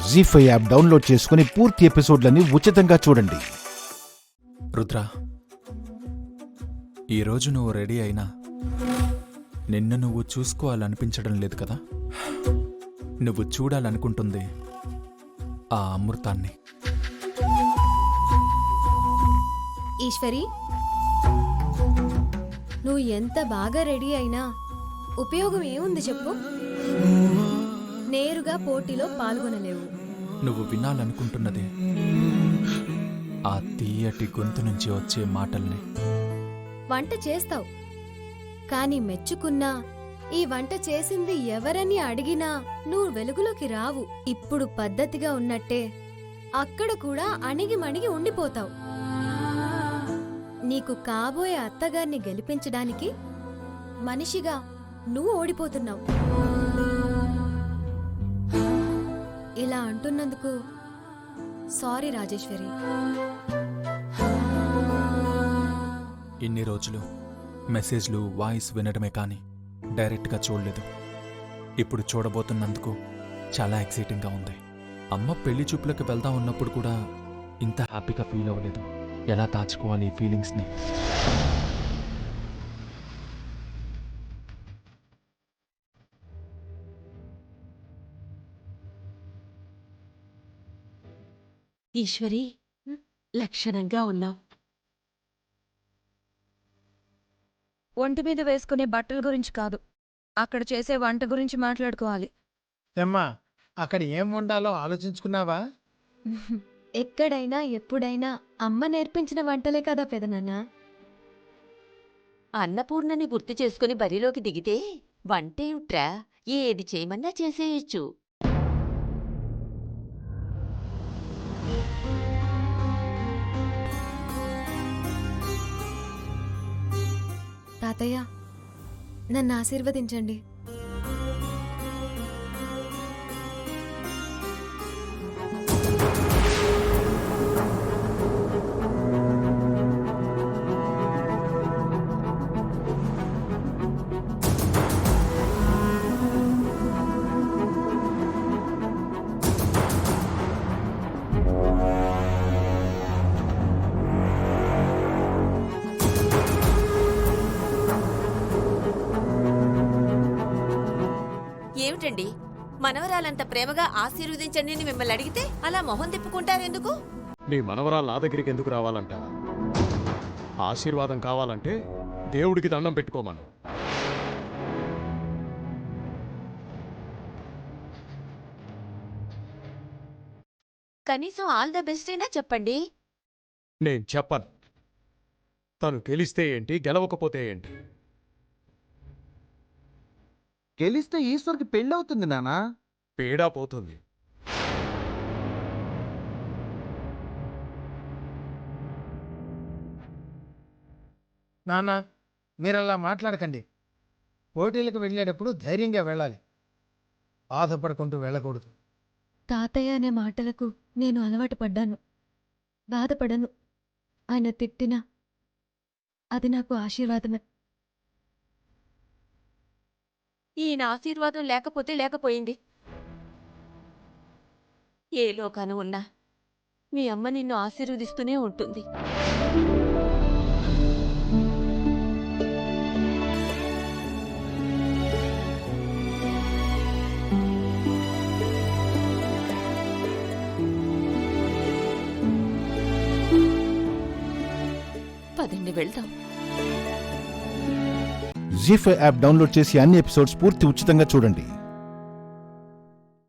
జీ5 app download చేసుకుని పూర్తి ఎపిసోడ్లని ఉచితంగా చూడండి. రుద్ర, ఈరోజు నువ్వు రెడీ అయినా నిన్ను నువ్వు చూసుకోవాలనిపించడం లేదు కదా? నువ్వు చూడాలనుకుంటుంది ఆ అమృతాన్ని. ఈశ్వరి, నువ్వు ఎంత బాగా రెడీ అయినా ఉపయోగం ఏముంది చెప్పు? నేరుగా పోటీలో పాల్గొనలేవు. నువ్వు వినాలనుకుంటున్నది ఆ తీయటి గొంతు నుంచి వచ్చే మాటల్ని. వంట చేస్తావు, కాని మెచ్చుకున్నా ఈ వంట చేసింది ఎవరని అడిగినా నువ్వు వెలుగులోకి రావు. ఇప్పుడు పద్ధతిగా ఉన్నట్టే అక్కడ కూడా అణిగిమణిగి ఉండిపోతావు. నీకు కాబోయే అత్తగారిని గెలిపించడానికి మనిషిగా నువ్వు ఓడిపోతున్నావు. ఇలా అంటున్నందుకు సారీ రాజేశ్వరి. ఇన్ని రోజులు మెసేజ్లు, వాయిస్ వినడమే కానీ డైరెక్ట్గా చూడలేదు. ఇప్పుడు చూడబోతున్నందుకు చాలా ఎక్సైటింగ్గా ఉంది. అమ్మ పెళ్లి చూపులకు వెళ్దా ఉన్నప్పుడు కూడా ఇంత హ్యాపీగా ఫీల్ అవ్వలేదు. ఎలా దాచుకోవాలి ఈ ఫీలింగ్స్ని? ఈశ్వరి, లక్షణంగా ఉన్నావు. ఒంటి మీద వేసుకునే బట్టల గురించి కాదు, అక్కడ చేసే వంట గురించి మాట్లాడుకోవాలి. ఏమ్మా, అక్కడ ఏం వండాలో ఆలోచించుకున్నావా? ఎక్కడైనా ఎప్పుడైనా అమ్మ నేర్పించిన వంటలే కదా పెదనాన్న. అన్నపూర్ణని గుర్తు చేసుకుని బరిలోకి దిగితే వంటేమిట్రా, ఏది చేయమన్నా చేసేయచ్చు. తాతయ్య, నన్ను ఆశీర్వదించండి. ఏమిటండి, మనవరాలంత ప్రేమగా ఆశీర్వదించండి అని మిమ్మల్ని అడిగితే అలా మొహం తిప్పుకుంటారెందుకు? నీ మనవరాలు నా దగ్గరికి ఎందుకు రావాలంట? ఆశీర్వాదం కావాలంటే దేవుడికి దండం పెట్టుకోమను. కనీసం ఆల్ ద బెస్ట్ అయినా చెప్పండి. నేను చెప్పను. తను గెలిస్తే ఏంటి, గెలవకపోతే ఏంటి? గెలిస్తే ఈశ్వర్కి పెళ్ళవుతుంది నానా. పేడా పోతుంది. నానా, మీరలా మాట్లాడకండి. పోటీలకు వెళ్ళేటప్పుడు ధైర్యంగా వెళ్ళాలి, బాధపడుకుంటూ వెళ్ళకూడదు. తాతయ్య అనే మాటలకు నేను అలవాటు పడ్డాను. బాధపడను. ఆయన తిట్టినా అది నాకు ఆశీర్వాదమే. ఈయన ఆశీర్వాదం లేకపోతే లేకపోయింది. ఏ లోకాన ఉన్నా మీ అమ్మ నిన్ను ఆశీర్వదిస్తూనే ఉంటుంది. పదండి, వెళ్దాం. జీ5 యాప్ డౌన్లోడ్ చేసి అన్ని ఎపిసోడ్స్ పూర్తి ఉచితంగా చూడండి.